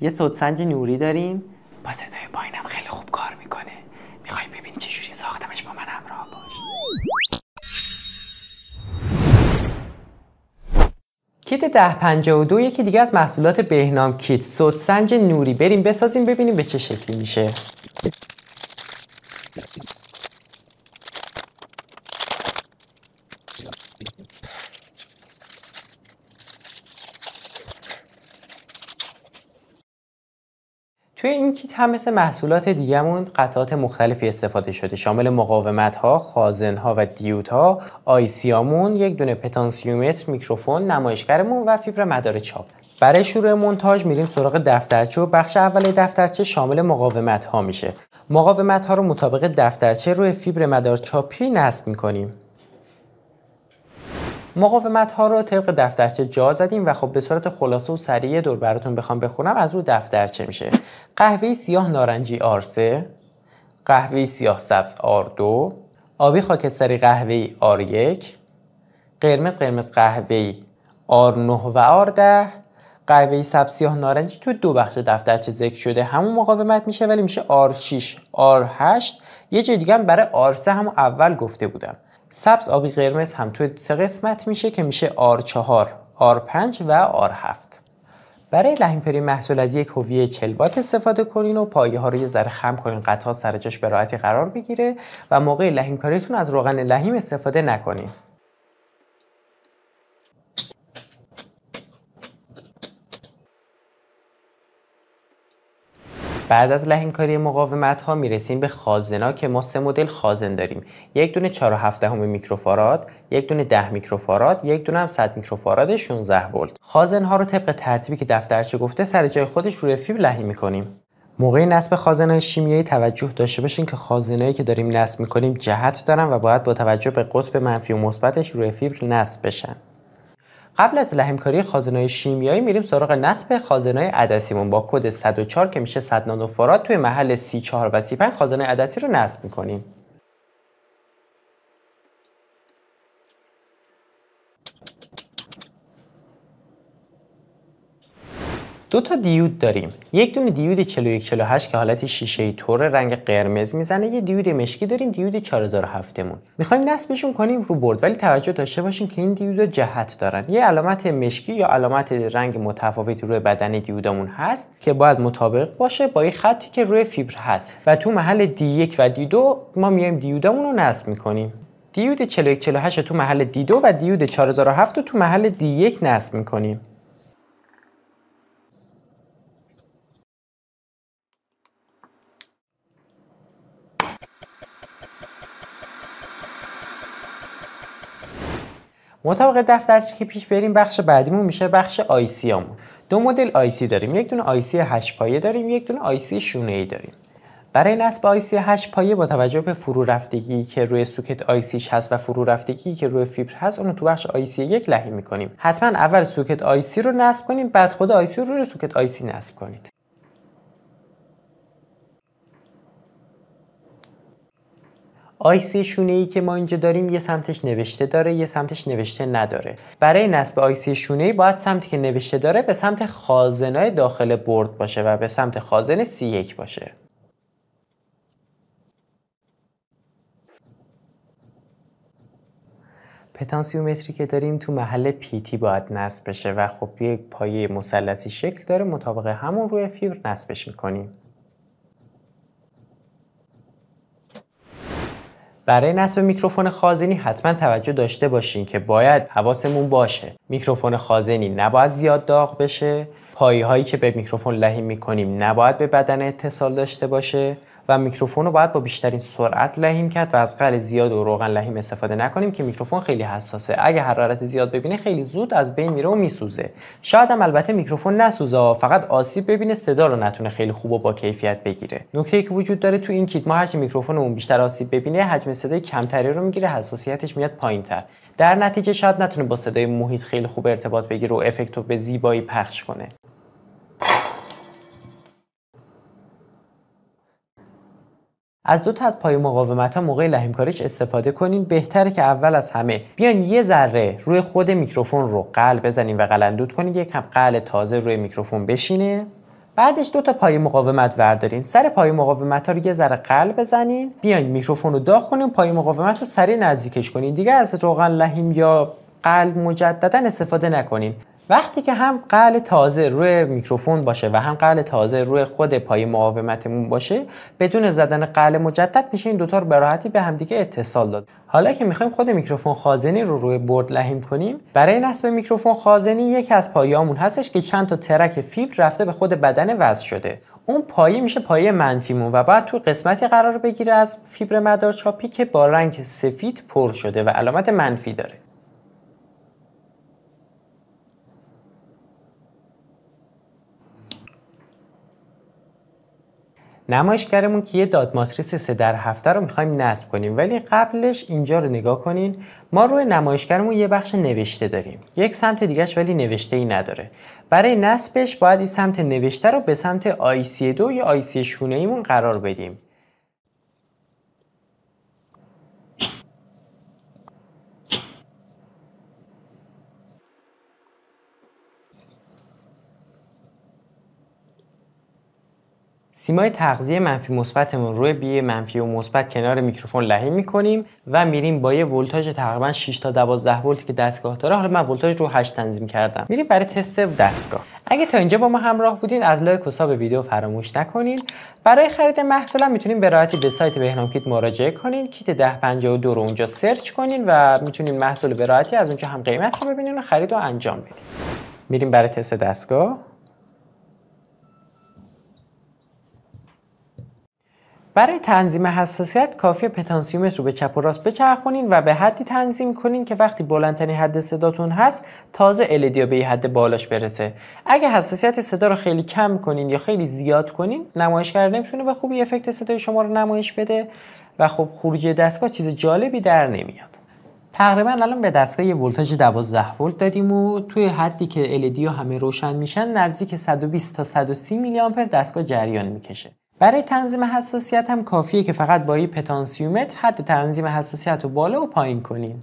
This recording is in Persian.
یه صوتسنج نوری داریم با صدای پایینم خیلی خوب کار میکنه. میخوای ببینی چجوری ساختمش؟ با من همراه باش. کیت 1052 یکی دیگه از محصولات بهنام کیت، صوتسنج نوری. بریم بسازیم ببینیم به چه شکلی میشه. توی این کیت هم مثل محصولات دیگه‌مون قطعات مختلفی استفاده شده، شامل مقاومت‌ها، خازن‌ها و دیودها، آیسیامون، یک دونه پتانسیومتر، میکروفون، نمایشگرمون و فیبر مدار چاپ. برای شروع مونتاژ میریم سراغ دفترچه و بخش اول دفترچه شامل مقاومت‌ها میشه. مقاومت‌ها رو مطابق دفترچه روی فیبر مدار چاپی نصب می‌کنیم. مقاومت ها رو طبق دفترچه جا زدیم و خب به صورت خلاصه و سریع دور براتون بخوام بخونم از رو دفترچه میشه: قهوه‌ای سیاه نارنجی R3، قهوه‌ای سیاه سبز R2، آبی خاکستری قهوه‌ای R1، قرمز قرمز قهوه‌ای R9 و R10، قهوه‌ای سبز سیاه نارنجی تو دو بخش دفترچه ذکر شده همون مقاومت میشه ولی میشه R6 R8. یه جای دیگه هم برای R3 همون اول گفته بودم. سبز آبی قرمز هم توی سه قسمت میشه که میشه R4 R5 و R7. برای لحیمکاری محصول از یک حویه 40 وات استفاده کنین و پایه ها رو یه ذره خم کنین، قطعات سر جاش به راحتی قرار بگیره و موقع لحیمکاریتون از روغن لحیم استفاده نکنین. بعد از لحیمکاری مقاومت ها میرسیم به خازنا که ما 3 مدل خازن داریم: یک دونه 4.7 میکروفاراد، یک دونه 10 میکروفاراد، یک دونه هم 100 میکروفاراد 16 ولت. خازن ها رو طبق ترتیبی که دفترچه گفته سر جای خودش روی فیبر لحیم میکنیم. موقع نصب خازن‌های شیمیایی توجه داشته باشین که خازنایی که داریم نصب میکنیم جهت دارن و باید با توجه به قطب منفی و مثبتش روی فیبر نصب بشن. قبل از لحیمکاری خازن‌های شیمیایی میریم سراغ نصب خازن‌های عدسیمون با کد 104 که میشه 100 نانوفاراد. توی محل 34 و 35 خازن‌های عدسی رو نصب میکنیم. دو تا دیود داریم. یک دونه دیود 4148 که حالت شیشه‌ای تور رنگ قرمز میزنه. یه دیود مشکی داریم، دیود 4007 مون. میخوایم نصبشون کنیم رو بورد ولی توجه داشته باشین که این دیودا جهت دارن. یه علامت مشکی یا علامت رنگ متفاوتی روی بدن دیودمون هست که باید مطابق باشه با این خطی که روی فیبر هست و تو محل D1 و D2 ما میایم دیودمون رو نصب میکنیم. دیود 4148 تو محل D2 و دیود 4007 رو تو محل D1 نصب میکنیم. مطابق دفترچه که پیش بریم بخش بعدیمون میشه بخش آیسیامون. دو مدل آیسی داریم. یک دونه آیسی 8 پایه داریم، یک دونه آیسی شونه‌ای داریم. برای نصب آیسی 8 پایه با توجه به فرو رفتگی که روی سوکت آیسیش هست و فرو رفتگی که روی فیبر هست اون رو تو بخش آیسی 1 لحیم می‌کنیم. حتما اول سوکت آیسی رو نصب کنیم بعد خود آیسی رو روی سوکت آیسی نصب کنید. آیسی شونه‌ای که ما اینجا داریم یه سمتش نوشته داره یه سمتش نوشته نداره. برای نصب آیسی شونه‌ای باید سمتی که نوشته داره به سمت خازنای داخل بورد باشه و به سمت خازن C1 باشه. پتانسیومتری که داریم تو محل PT باید نصب بشه و خب یه پایه مثلثی شکل داره، مطابق همون روی فیبر نصبش می‌کنیم. برای نصب میکروفون خازنی حتما توجه داشته باشین که باید حواسمون باشه میکروفون خازنی نباید زیاد داغ بشه، پایه هایی که به میکروفون لحیم میکنیم نباید به بدن اتصال داشته باشه و میکروفون رو باید با بیشترین سرعت لحیم کرد و از غل زیاد و روغن لحیم استفاده نکنیم که میکروفون خیلی حساسه. اگه حرارت زیاد ببینه خیلی زود از بین میره و میسوزه. شاید هم البته میکروفون نسوزه، فقط آسیب ببینه، صدا رو نتونه خیلی خوب و با کیفیت بگیره. نکته‌ای که وجود داره تو این کیت، ما هرچی میکروفونمون بیشتر آسیب ببینه حجم صدای کمتری رو میگیره، حساسیتش میاد پایین‌تر. در نتیجه شاید نتونه با صدای محیط خیلی خوب ارتباط بگیره و افکت رو به زیبایی پخش کنه. از دو تا از پایه مقاومت‌ها موقع لحیمکاریش استفاده کنین. بهتره که اول از همه بیان یه ذره روی خود میکروفون رو قل بزنین و قلندود کنین، یک کم قل تازه روی میکروفون بشینه. بعدش 2 تا پایه مقاومت وردارین. سر پایه مقاومت ها رو یه ذره قلب بزنین. بیاین میکروفون رو داغ کنین، پایه مقاومت رو سریع نزدیکش کنین. دیگه از روغن لحیم یا قلب مجددا استفاده نکنین. وقتی که هم قلب تازه روی میکروفون باشه و هم قلب تازه روی خود پایه مقاومتمون باشه، بدون زدن قلب مجدد میشه این دوتا رو به راحتی به همدیگه اتصال داد. حالا که میخوایم خود میکروفون خازنی رو روی برد لحیم کنیم، برای نصب میکروفون خازنی یکی از پایه‌هامون هستش که چند تا ترک فیبر رفته به خود بدن وصل شده. اون پایه میشه پایه منفیمون و بعد تو قسمتی قرار بگیره از فیبر مدارچاپی که با رنگ سفید پر شده و علامت منفی داره. نمایشگرمون که یه داد ماتریس 3x7 رو میخوایم نصب کنیم، ولی قبلش اینجا رو نگاه کنین. ما روی نمایشگرمون یه بخش نوشته داریم، یک سمت دیگهش ولی نوشته ای نداره. برای نصبش باید این سمت نوشته رو به سمت IC2 یا IC شونه ایمون قرار بدیم. سیمای تغذیه منفی مثبتمون روی بی منفی و مثبت کنار میکروفون لحیم میکنیم و میریم با یه ولتاژ تقریبا 6 تا 12 ولتی که دستگاه داره. حالا من ولتاژ رو 8 تنظیم کردم. میریم برای تست دستگاه. اگه تا اینجا با ما همراه بودین از لایک و ساب ویدیو فراموش نکنین. برای خرید محصولم میتونین به راحتی به سایت بهنام کیت مراجعه کنین. کیت 1052 رو اونجا سرچ کنین و میتونین محصول به راحتی از اونجا هم قیمت رو ببینین و خرید رو انجام بدین. میریم برای تست دستگاه. برای تنظیم حساسیت کافیه پتانسیومتر رو به چپ و راست بچرخونین و به حدی تنظیم کنین که وقتی بلندترین حد صداتون هست تازه LED به یه حد بالاش برسه. اگه حساسیت صدا رو خیلی کم کنین یا خیلی زیاد کنین، نمایشگر نمیتونه به خوبی افکت صدای شما رو نمایش بده و خب خروجی دستگاه چیز جالبی در نمیاد. تقریبا الان به دستگاه یه ولتاژ 12 ولت دادیم و توی حدی که LED ها همه روشن میشن نزدیک 120 تا 130 میلی آمپر دستگاه جریان میکشه. برای تنظیم حساسیت هم کافیه که فقط با یه پتانسیومتر حد تنظیم حساسیت رو بالا و پایین کنین.